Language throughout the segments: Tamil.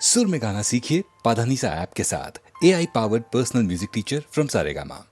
सुर में गाना सीखिए पाधानीसा ऐप के साथ। AI powered personal music teacher from Saregama.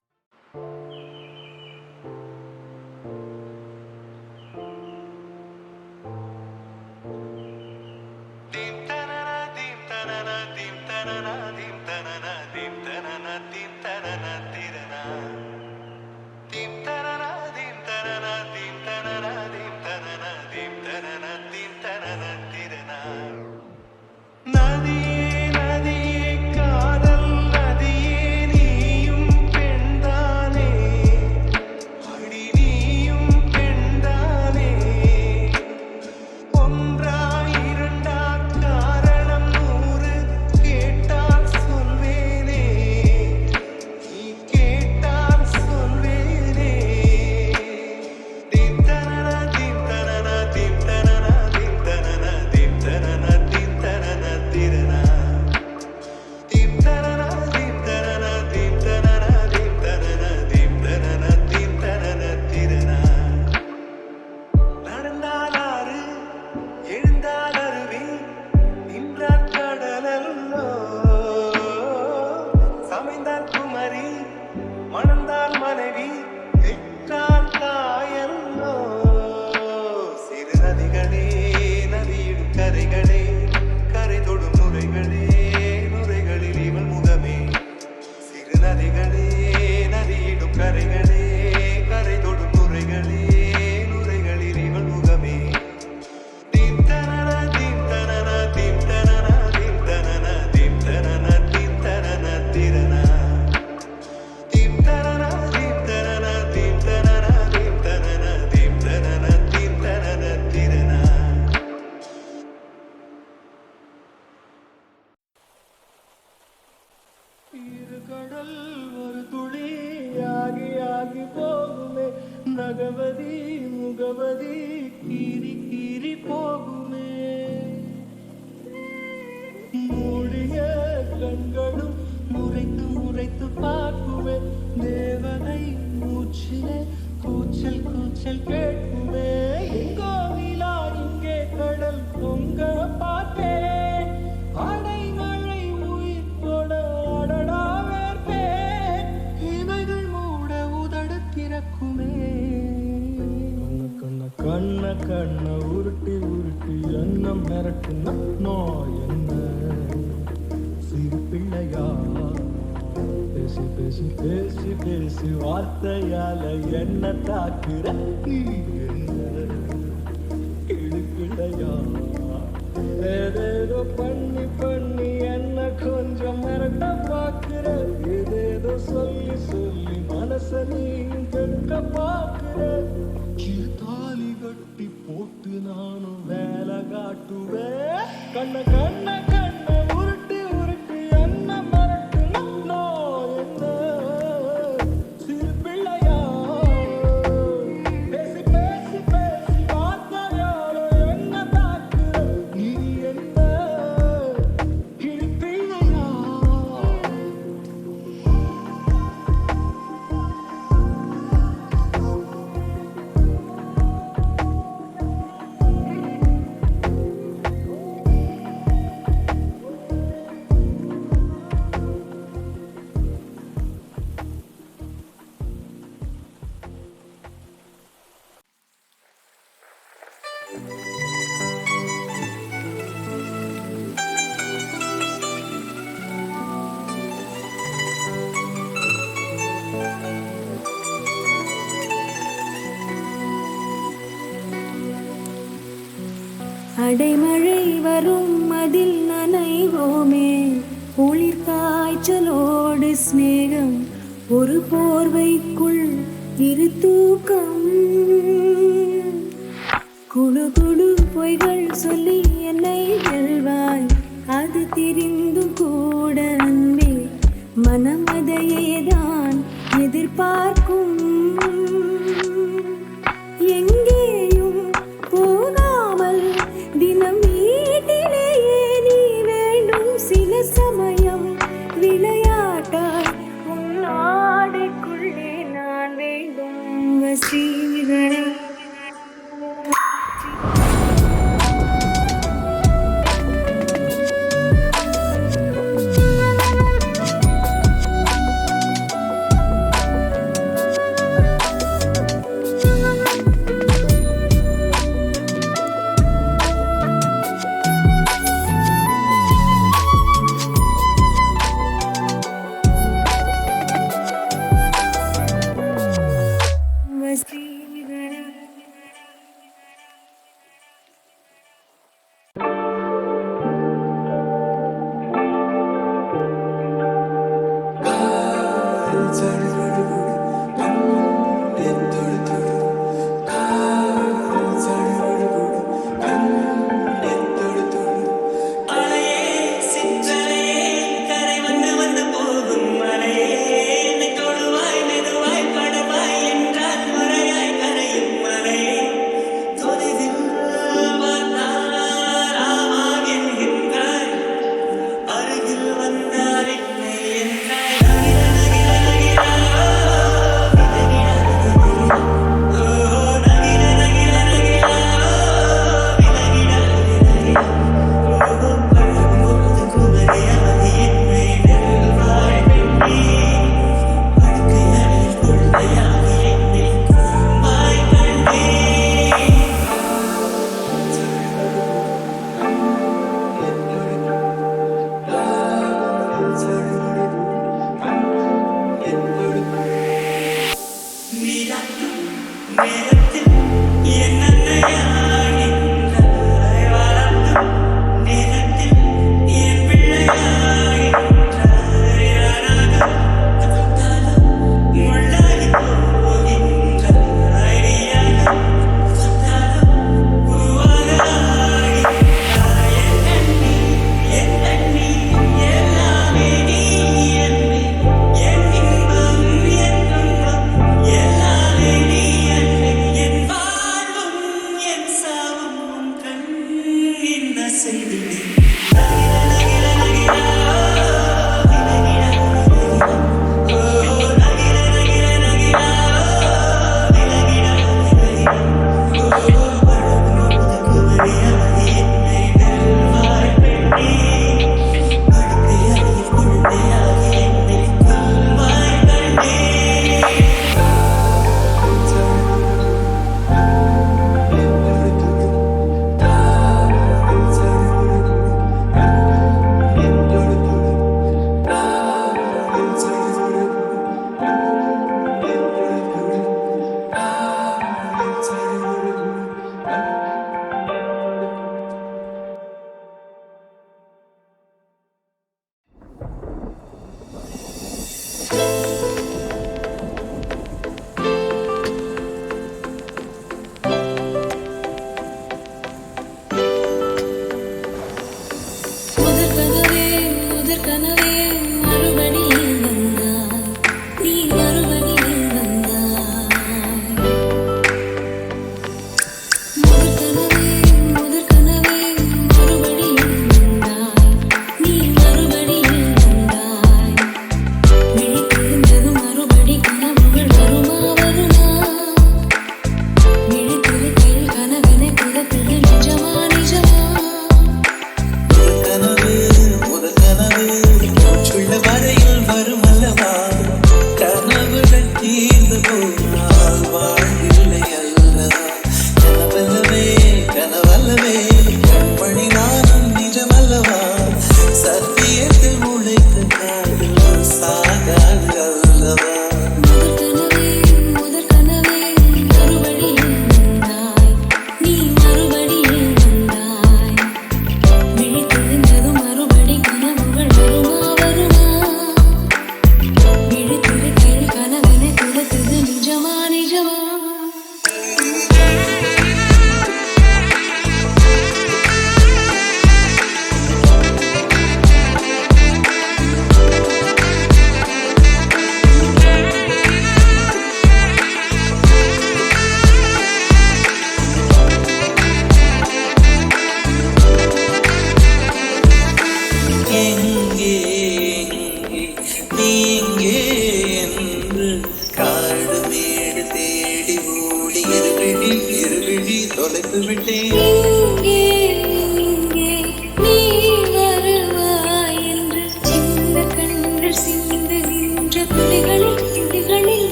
அடைமழை வரும் அதில் நனைவோமே, குளிர் காய்ச்சலோடு சிநேகம், ஒரு போர்வைக்குள் இரு தூக்கம். குடு குடு பொய்கள் சொல்லி என்னை வெல்வாய், அது தெரிந்தும் கூட அன்பே மனம் அதையேதான் எதிர்பார்க்கும். எங்கேயும் போகாமல் தினம் வீட்டிலேயே நீ வேண்டும். சில சமயம் விளையாட்டாய் உன்னாடைக்குள்ளே நான் வேண்டும். வசீகரே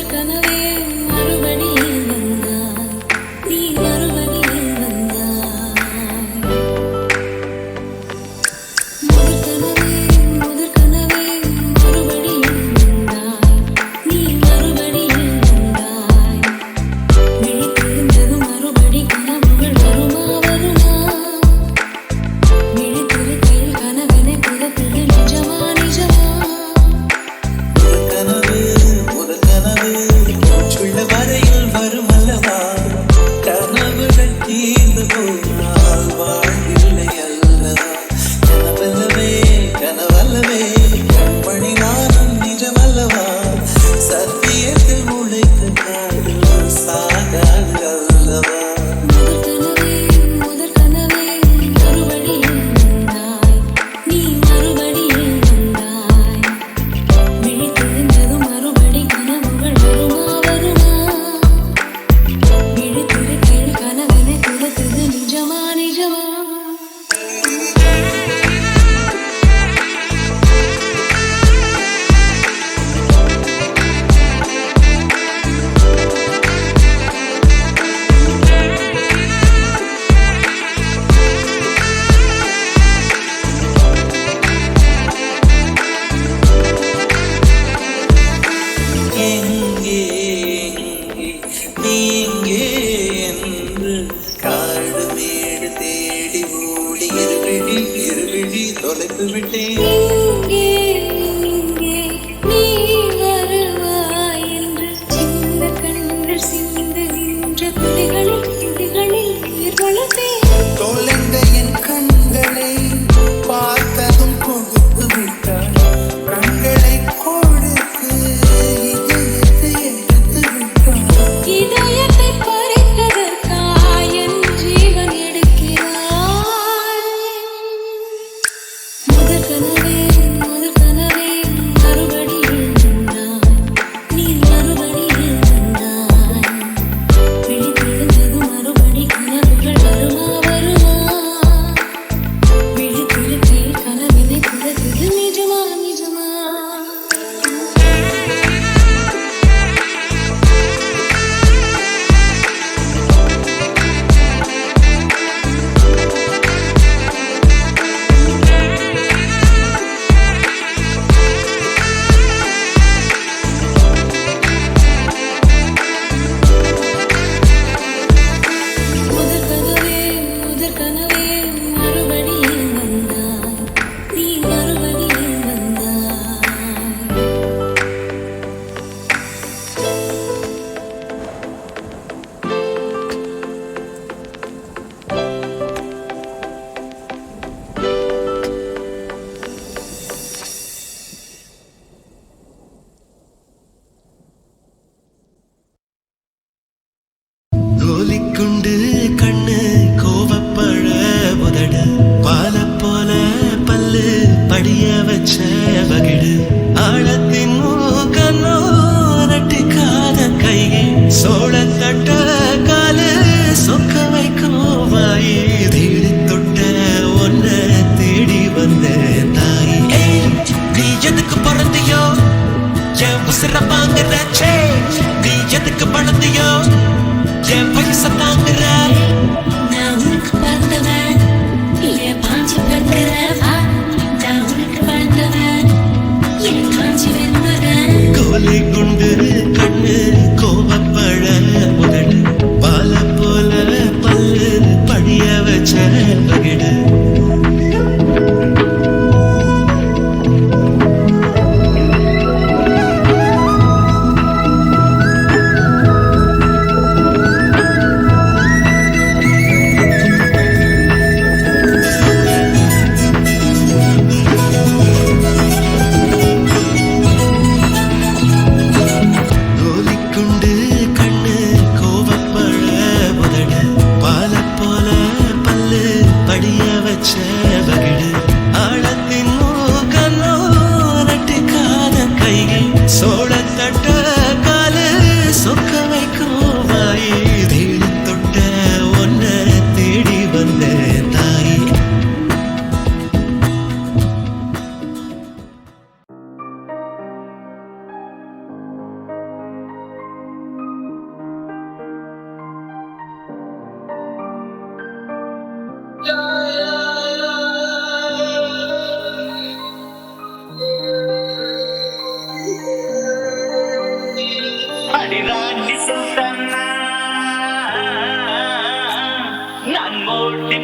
முதற் கனவே மறுபடியும் வந்தாய், நீ மறுபடியும் வந்தாய். முதற் கனவே மறுபடியும் வந்தாய், நீ மறுபடியும் வந்தாய். விழித்திருந்ததும் மறுபடி கனவுகள் வருமா வருமா? விழித்திருக்கையில் கனவினை புறப்பது நிஜமா நிஜமா? முதல் கனவு சொல்ல வரையில் வரும் அல்லவா? கனவுகள் தீர்ந்து போனால் வாழ்வில்லை அல்லவா? கனவல்லவே கனவல்லவே கண்மணி நானும் நிஜமல்லவா? சத்தியத்தில் உழைத்த காதல் சாகாது அல்லவா? முதற் கனவே மறுபடியும் வந்தாய், நீ மறுபடியும் வந்தாய். விழித்திருந்ததும் மறுபடி கனவுகள் வருமா வருமா? விழித்திருக்கையில் கனவினை துரத்துது நிஜமா நிஜமா? எங்கே எங்கே நீ எங்கே என்று காடு மேடு தேடி ஓடி இருவிழி தொலைத்து விட்டேன். இங்கே நீ வருவாய் என்று சின்ன கண்கள் சிந்துகின்ற துளிகளில் உயிர் வளர்த்தேன். தொலைந்த என் கண்களை பார்த்ததும் கொடுத்து விட்டாய். கண்களை கொடுத்து இதயத்தை எடுத்து விட்டாய். இதயத்தை பறித்ததற்காய் என் ஜீவன் எடுக்கிறாய். முதற் கனவே மறுபடியும் வந்தாய், நீ மறுபடியும் வந்தாய். விழித்திருந்ததும் மறுபடி கனவுகள் வருமா வருமா? விழித்திருக்கையில் கனவினை புறத்துது நிஜமா நிஜமா? முதற் கனவே மறுபடியும் வந்தாய், நீ மறுபடியும் வந்தாய். கோலிக்குண்டு கண்ணு கோவப்பழ முதடு பால போல பல்லு படிய வச்ச வகிடு ஆழத்தின் மூக்கனோ நட்டிக்காத கை சோழத்தட்ட காலு சொக்க வைக்கும் வாயி தேடி தொட்ட ஒன்ன தேடி வந்த தாய். நீ எதுக்கு பிறந்தியோ என் உசிர பாங்குறச்சே? நீ எதுக்கு பழந்தியோ என் வயச தாங்குற? நான் உனக்கு பார்த்தவன், என் பாஞ்சி பெற்கிறவன். நான் உனக்கு பார்த்தவன், என் காஞ்சி வென்றவன். கோலை குண்டு கண்ணு கோவப்பழ முதடு பால போல பல்லு படிய வச்ச வகிடு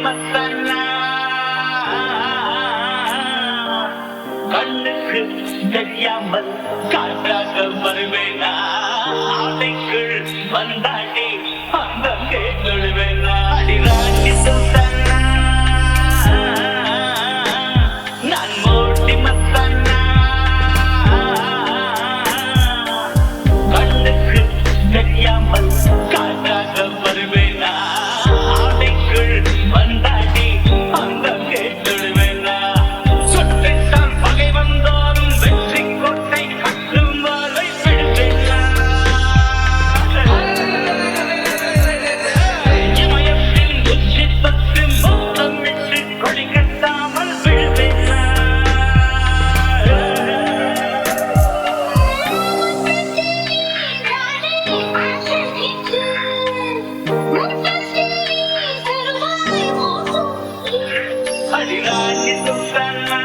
மசாலா கண்ணுக்கு தெரியாமல் காற்றாக வருவேனா ஆடைக்குள் வந்தாடி அந்த கேட்கொள்வேனா அடிராட்சி சொந்தனா நான் மோட்டி மசாலா கண்ணுக்கு தெரியாமல் காற்றாக வருவேனா ஆடைக்குள் வந்தாடி அந்த கேட்கொள்வேனா சுற்றித்தான் பகை வந்தாலும் வெற்றி கோட்டை கட்டும் வரை விடுவேனா இமயத்தின் உச்சி தொட்டு மொத்தம் விட்டு கொடி கட்டாமல் விழுவேனா அடிராட்சி சொந்தனா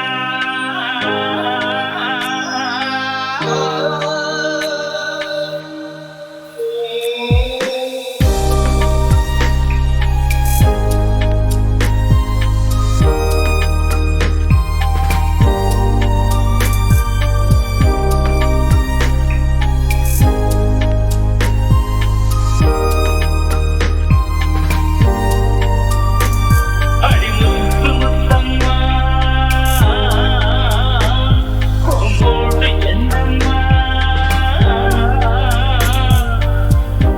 அடிமுத்து முத்தம்மா உம்மோடு என்னம்மா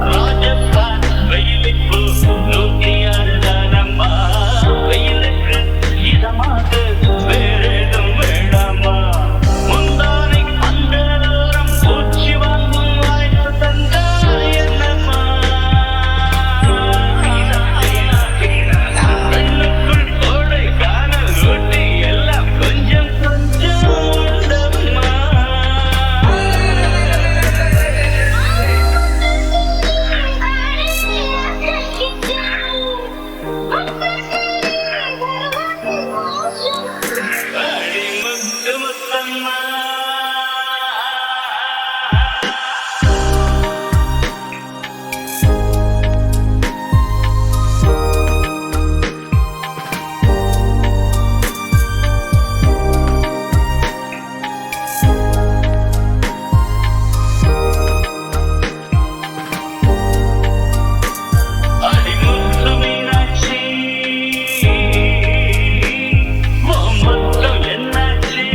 ராஜஸ்தான் வெயிலுக்கு 106 தானம்மா வெயிலுக்கு இதமாக வேறேதும் வேண்டாமா முந்தானை பந்தலோரம் பூச்சி வாங்கும் வாய்ப்பு தந்தா என்னம்மா வெள்ளுக்குள் கோடை காணல் ஊட்டி எல்லாம் கொஞ்சம் கொஞ்சம் உண்டம்மா அடிமுத்து முத்தம்மா அடிமுத்து மீனாட்சி உன் முத்தம் என்னாச்சு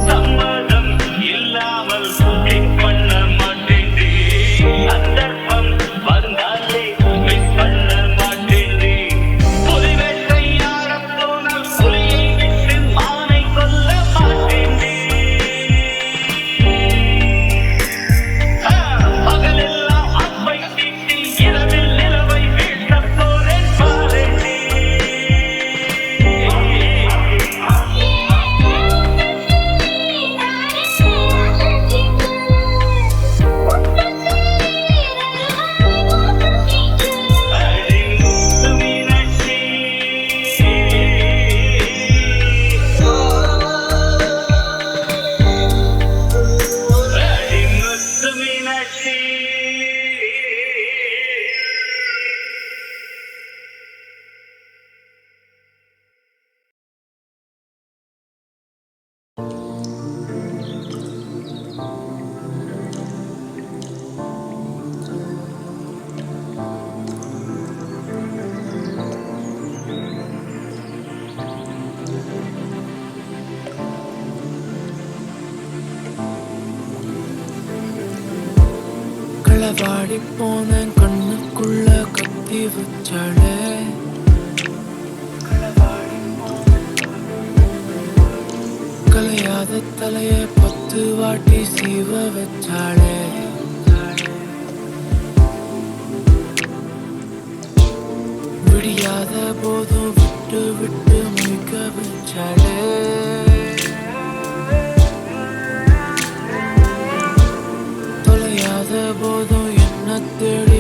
சம்மதம் இல்லாமல் கிக் பண்ண மாட்டேன் சந்தர்ப்பம் வந்தாலே மிஸ் பண்ண மாட்டேன் புலி வேட்டையாட போனால் புலியை விட்டு மானை கொல்ல மாட்டேன் பகலெல்லாம் அப்பை தீட்டி இரவில் நிலவை வீழ்த்தப் போறேன் பாரேண்டி அடிமுத்து மீனாட்சி அடிமுத்து மீனாட்சி களவாடி போன கண்ணுக்குள்ள கத்தி வச்சாளே கலையாத தலைய 10 வாட்டி சீவ வச்சாளே விடியாத போதும் விட்டு விட்டு முடிக்க வச்சாளே தொலையாத போதும் என்ன தேடி